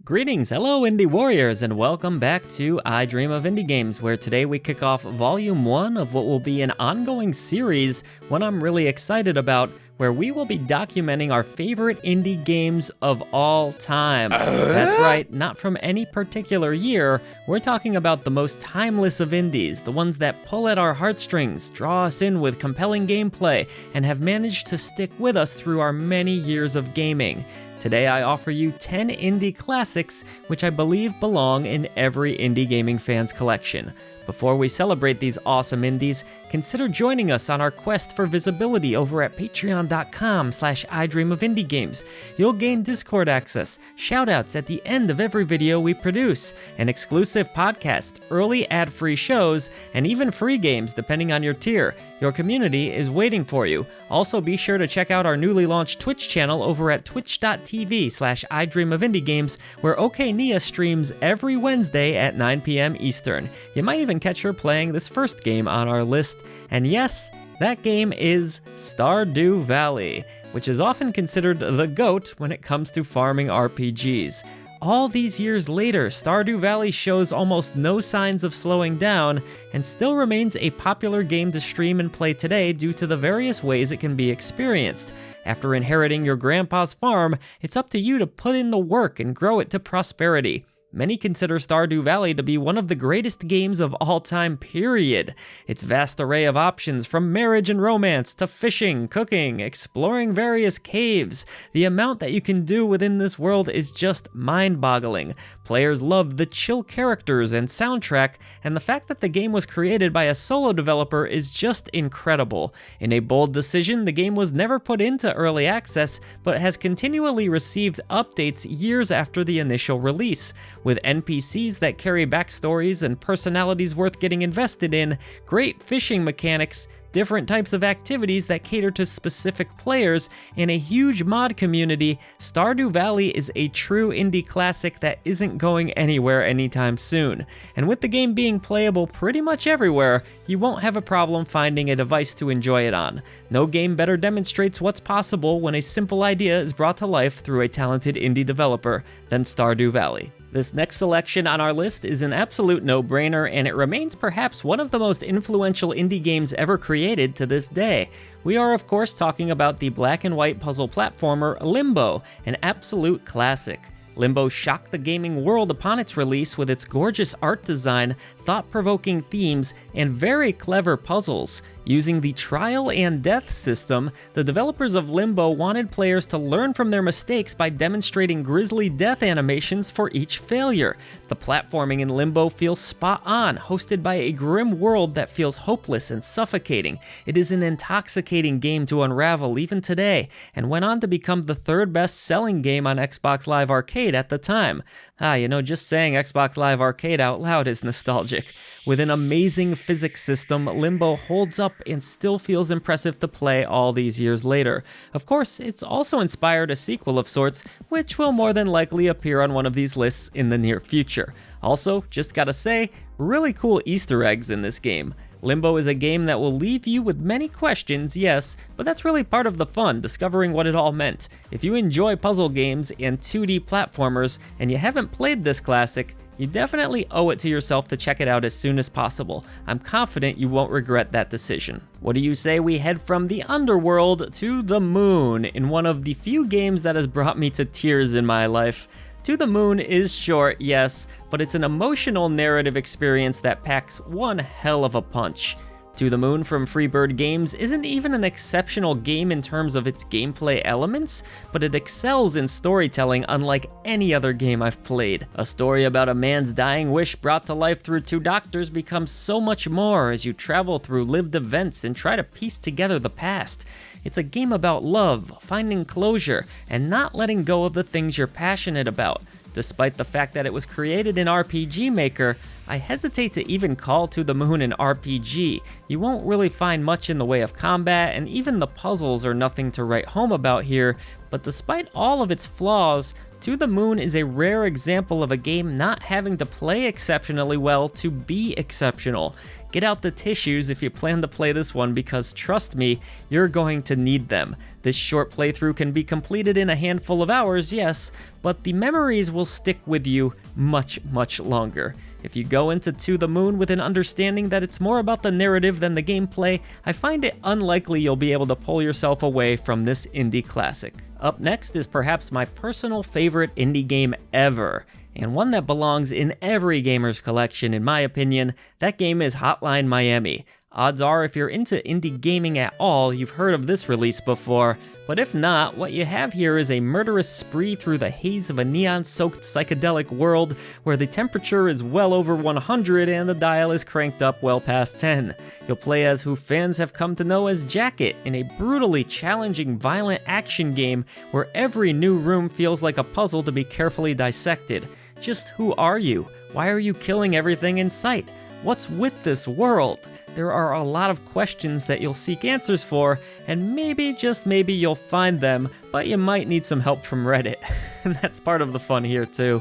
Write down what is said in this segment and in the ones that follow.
Greetings, hello indie warriors, and welcome back to I Dream of Indie Games, where today we kick off Volume 1 of what will be an ongoing series, one I'm really excited about, where we will be documenting our favorite indie games of all time. That's right, not from any particular year, we're talking about the most timeless of indies, the ones that pull at our heartstrings, draw us in with compelling gameplay, and have managed to stick with us through our many years of gaming. Today I offer you 10 indie classics, which I believe belong in every indie gaming fan's collection. Before we celebrate these awesome indies, consider joining us on our quest for visibility over at patreon.com/idreamofindiegames. You'll gain Discord access, shoutouts at the end of every video we produce, an exclusive podcast, early ad-free shows, and even free games depending on your tier. Your community is waiting for you. Also be sure to check out our newly launched Twitch channel over at twitch.tv/idreamofindiegames, where OK Nia streams every Wednesday at 9 p.m. Eastern. You might even catch her playing this first game on our list. And yes, that game is Stardew Valley, which is often considered the GOAT when it comes to farming RPGs. All these years later, Stardew Valley shows almost no signs of slowing down and still remains a popular game to stream and play today due to the various ways it can be experienced. After inheriting your grandpa's farm, it's up to you to put in the work and grow it to prosperity. Many consider Stardew Valley to be one of the greatest games of all time, period. Its vast array of options, from marriage and romance to fishing, cooking, exploring various caves. The amount that you can do within this world is just mind-boggling. Players love the chill characters and soundtrack, and the fact that the game was created by a solo developer is just incredible. In a bold decision, the game was never put into early access, but has continually received updates years after the initial release. With NPCs that carry backstories and personalities worth getting invested in, great fishing mechanics, different types of activities that cater to specific players, and a huge mod community, Stardew Valley is a true indie classic that isn't going anywhere anytime soon. And with the game being playable pretty much everywhere, you won't have a problem finding a device to enjoy it on. No game better demonstrates what's possible when a simple idea is brought to life through a talented indie developer than Stardew Valley. This next selection on our list is an absolute no-brainer, and it remains perhaps one of the most influential indie games ever created to this day. We are of course talking about the black and white puzzle platformer Limbo, an absolute classic. Limbo shocked the gaming world upon its release with its gorgeous art design, thought-provoking themes, and very clever puzzles. Using the trial and death system, the developers of Limbo wanted players to learn from their mistakes by demonstrating grisly death animations for each failure. The platforming in Limbo feels spot on, hosted by a grim world that feels hopeless and suffocating. It is an intoxicating game to unravel even today, and went on to become the third best-selling game on Xbox Live Arcade at the time. Just saying Xbox Live Arcade out loud is nostalgic. With an amazing physics system, Limbo holds up and still feels impressive to play all these years later. Of course, it's also inspired a sequel of sorts, which will more than likely appear on one of these lists in the near future. Also, just gotta say, really cool Easter eggs in this game. Limbo is a game that will leave you with many questions, yes, but that's really part of the fun, discovering what it all meant. If you enjoy puzzle games and 2D platformers, and you haven't played this classic, you definitely owe it to yourself to check it out as soon as possible. I'm confident you won't regret that decision. What do you say we head from the underworld to the moon in one of the few games that has brought me to tears in my life? To the Moon is short, yes, but it's an emotional narrative experience that packs one hell of a punch. To the Moon from Freebird Games isn't even an exceptional game in terms of its gameplay elements, but it excels in storytelling unlike any other game I've played. A story about a man's dying wish brought to life through two doctors becomes so much more as you travel through lived events and try to piece together the past. It's a game about love, finding closure, and not letting go of the things you're passionate about. Despite the fact that it was created in RPG Maker, I hesitate to even call To the Moon an RPG. You won't really find much in the way of combat, and even the puzzles are nothing to write home about here, but despite all of its flaws, To the Moon is a rare example of a game not having to play exceptionally well to be exceptional. Get out the tissues if you plan to play this one, because trust me, you're going to need them. This short playthrough can be completed in a handful of hours, yes, but the memories will stick with you much, much longer. If you go into To the Moon with an understanding that it's more about the narrative than the gameplay, I find it unlikely you'll be able to pull yourself away from this indie classic. Up next is perhaps my personal favorite indie game ever, and one that belongs in every gamer's collection in my opinion. That game is Hotline Miami. Odds are if you're into indie gaming at all, you've heard of this release before, but if not, what you have here is a murderous spree through the haze of a neon-soaked psychedelic world where the temperature is well over 100 and the dial is cranked up well past 10. You'll play as who fans have come to know as Jacket in a brutally challenging violent action game where every new room feels like a puzzle to be carefully dissected. Just who are you? Why are you killing everything in sight? What's with this world? There are a lot of questions that you'll seek answers for, and maybe, just maybe, you'll find them, but you might need some help from Reddit. And that's part of the fun here too.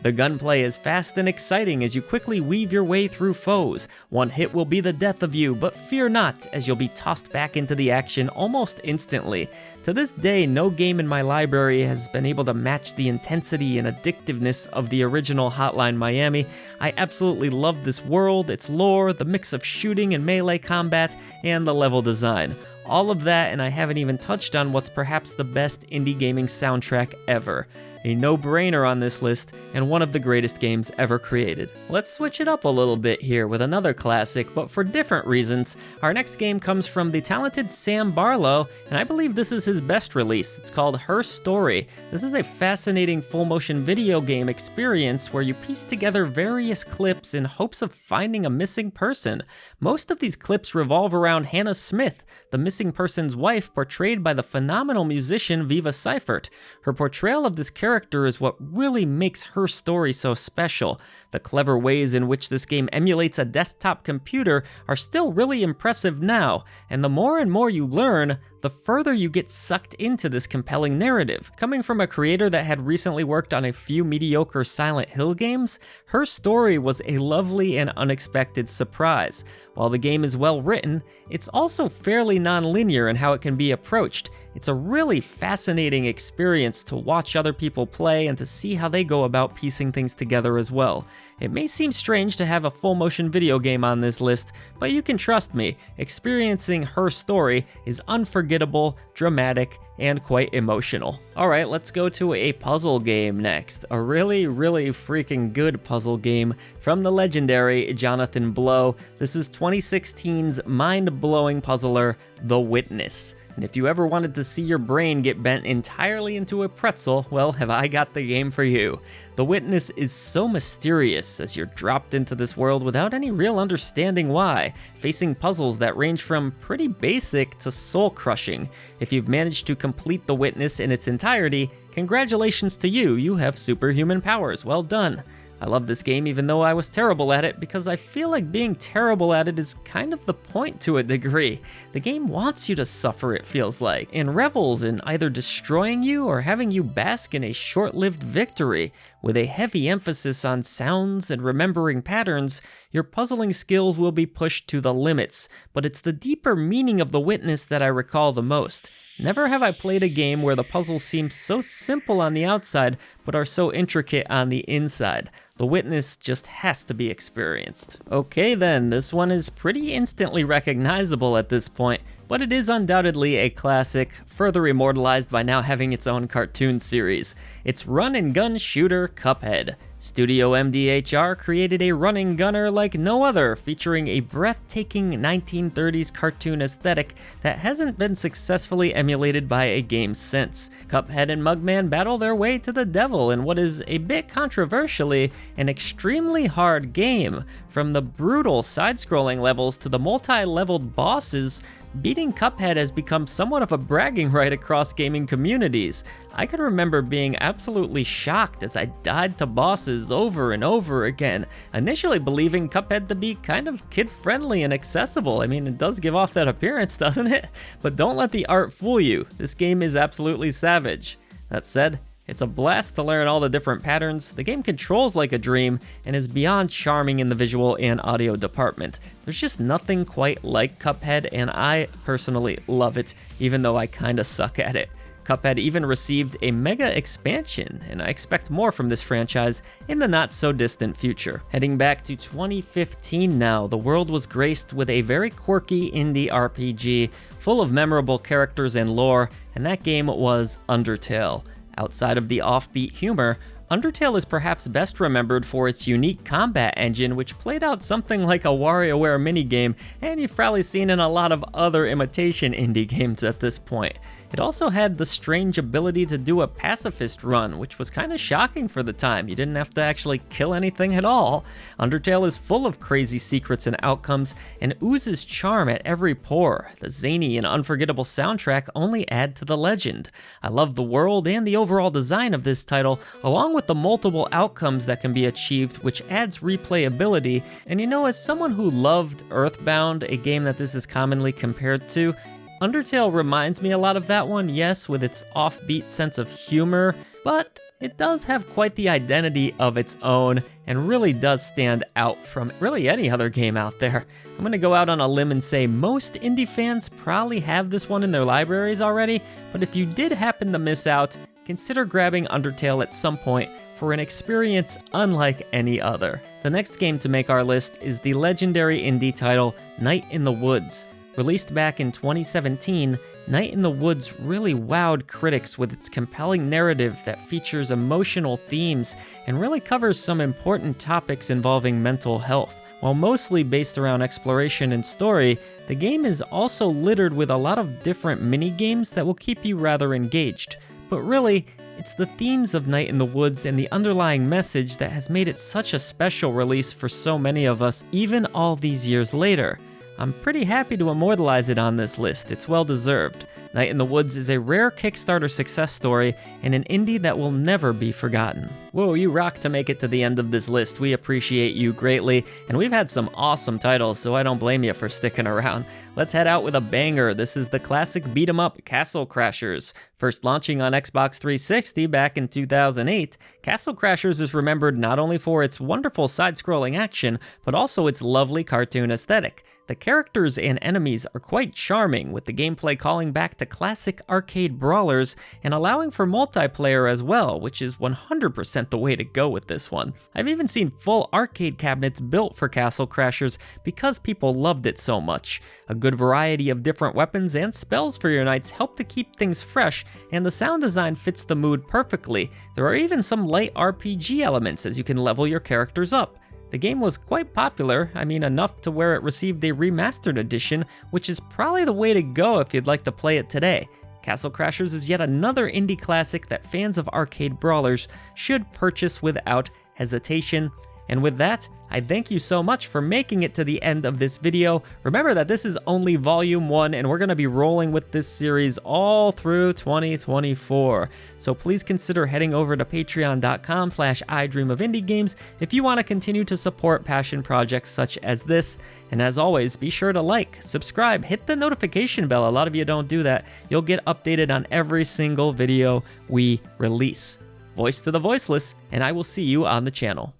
The gunplay is fast and exciting as you quickly weave your way through foes. One hit will be the death of you, but fear not, as you'll be tossed back into the action almost instantly. To this day, no game in my library has been able to match the intensity and addictiveness of the original Hotline Miami. I absolutely love this world, its lore, the mix of shooting and melee combat, and the level design. All of that, and I haven't even touched on what's perhaps the best indie gaming soundtrack ever. A no-brainer on this list, and one of the greatest games ever created. Let's switch it up a little bit here with another classic, but for different reasons. Our next game comes from the talented Sam Barlow, and I believe this is his best release. It's called Her Story. This is a fascinating full-motion video game experience where you piece together various clips in hopes of finding a missing person. Most of these clips revolve around Hannah Smith, the missing person's wife, portrayed by the phenomenal musician Viva Seifert. Her portrayal of this character is what really makes Her Story so special. The clever ways in which this game emulates a desktop computer are still really impressive now, and the more and more you learn, the further you get sucked into this compelling narrative. Coming from a creator that had recently worked on a few mediocre Silent Hill games, Her Story was a lovely and unexpected surprise. While the game is well written, it's also fairly non-linear in how it can be approached. It's a really fascinating experience to watch other people play and to see how they go about piecing things together as well. It may seem strange to have a full-motion video game on this list, but you can trust me, experiencing Her Story is unforgettable, dramatic, and quite emotional. Alright, let's go to a puzzle game next. A really freaking good puzzle game from the legendary Jonathan Blow. This is 2016's mind-blowing puzzler, The Witness. And if you ever wanted to see your brain get bent entirely into a pretzel, well, have I got the game for you. The Witness is so mysterious as you're dropped into this world without any real understanding why, facing puzzles that range from pretty basic to soul-crushing. If you've managed to complete The Witness in its entirety, congratulations to you, you have superhuman powers, well done. I love this game even though I was terrible at it, because I feel like being terrible at it is kind of the point to a degree. The game wants you to suffer, it feels like, and revels in either destroying you or having you bask in a short-lived victory. With a heavy emphasis on sounds and remembering patterns, your puzzling skills will be pushed to the limits, but it's the deeper meaning of The Witness that I recall the most. Never have I played a game where the puzzles seem so simple on the outside, but are so intricate on the inside. The Witness just has to be experienced. Okay then, this one is pretty instantly recognizable at this point, but it is undoubtedly a classic, further immortalized by now having its own cartoon series. It's run-and-gun shooter Cuphead. Studio MDHR created a running gunner like no other, featuring a breathtaking 1930s cartoon aesthetic that hasn't been successfully emulated by a game since. Cuphead and Mugman battle their way to the devil in what is, a bit controversially, an extremely hard game. From the brutal side-scrolling levels to the multi-leveled bosses, beating Cuphead has become somewhat of a bragging spreading right across gaming communities. I can remember being absolutely shocked as I died to bosses over and over again, initially believing Cuphead to be kind of kid-friendly and accessible. I mean, it does give off that appearance, doesn't it? But don't let the art fool you. This game is absolutely savage. That said, it's a blast to learn all the different patterns. The game controls like a dream and is beyond charming in the visual and audio department. There's just nothing quite like Cuphead, and I personally love it, even though I kinda suck at it. Cuphead even received a mega expansion, and I expect more from this franchise in the not so distant future. Heading back to 2015 now, the world was graced with a very quirky indie RPG full of memorable characters and lore, and that game was Undertale. Outside of the offbeat humor, Undertale is perhaps best remembered for its unique combat engine, which played out something like a WarioWare minigame, and you've probably seen in a lot of other imitation indie games at this point. It also had the strange ability to do a pacifist run, which was kind of shocking for the time. You didn't have to actually kill anything at all. Undertale is full of crazy secrets and outcomes, and oozes charm at every pore. The zany and unforgettable soundtrack only add to the legend. I love the world and the overall design of this title, along with the multiple outcomes that can be achieved, which adds replayability. And you know, as someone who loved Earthbound, a game that this is commonly compared to, Undertale reminds me a lot of that one, yes, with its offbeat sense of humor, but it does have quite the identity of its own and really does stand out from really any other game out there. I'm gonna go out on a limb and say most indie fans probably have this one in their libraries already, but if you did happen to miss out, consider grabbing Undertale at some point for an experience unlike any other. The next game to make our list is the legendary indie title Night in the Woods. Released back in 2017, Night in the Woods really wowed critics with its compelling narrative that features emotional themes and really covers some important topics involving mental health. While mostly based around exploration and story, the game is also littered with a lot of different mini-games that will keep you rather engaged. But really, it's the themes of Night in the Woods and the underlying message that has made it such a special release for so many of us, even all these years later. I'm pretty happy to immortalize it on this list, it's well deserved. Night in the Woods is a rare Kickstarter success story and an indie that will never be forgotten. Whoa, you rock to make it to the end of this list. We appreciate you greatly, and we've had some awesome titles, so I don't blame you for sticking around. Let's head out with a banger. This is the classic beat-em-up Castle Crashers. First launching on Xbox 360 back in 2008, Castle Crashers is remembered not only for its wonderful side-scrolling action, but also its lovely cartoon aesthetic. The characters and enemies are quite charming, with the gameplay calling back to classic arcade brawlers and allowing for multiplayer as well, which is 100% the way to go with this one. I've even seen full arcade cabinets built for Castle Crashers because people loved it so much. A good variety of different weapons and spells for your nights help to keep things fresh, and the sound design fits the mood perfectly. There are even some light RPG elements as you can level your characters up. The game was quite popular, I mean enough to where it received a remastered edition, which is probably the way to go if you'd like to play it today. Castle Crashers is yet another indie classic that fans of arcade brawlers should purchase without hesitation. And with that, I thank you so much for making it to the end of this video. Remember that this is only Volume 1, and we're going to be rolling with this series all through 2024. So please consider heading over to patreon.com/idreamofindiegames if you want to continue to support passion projects such as this. And as always, be sure to like, subscribe, hit the notification bell. A lot of you don't do that. You'll get updated on every single video we release. Voice to the voiceless, and I will see you on the channel.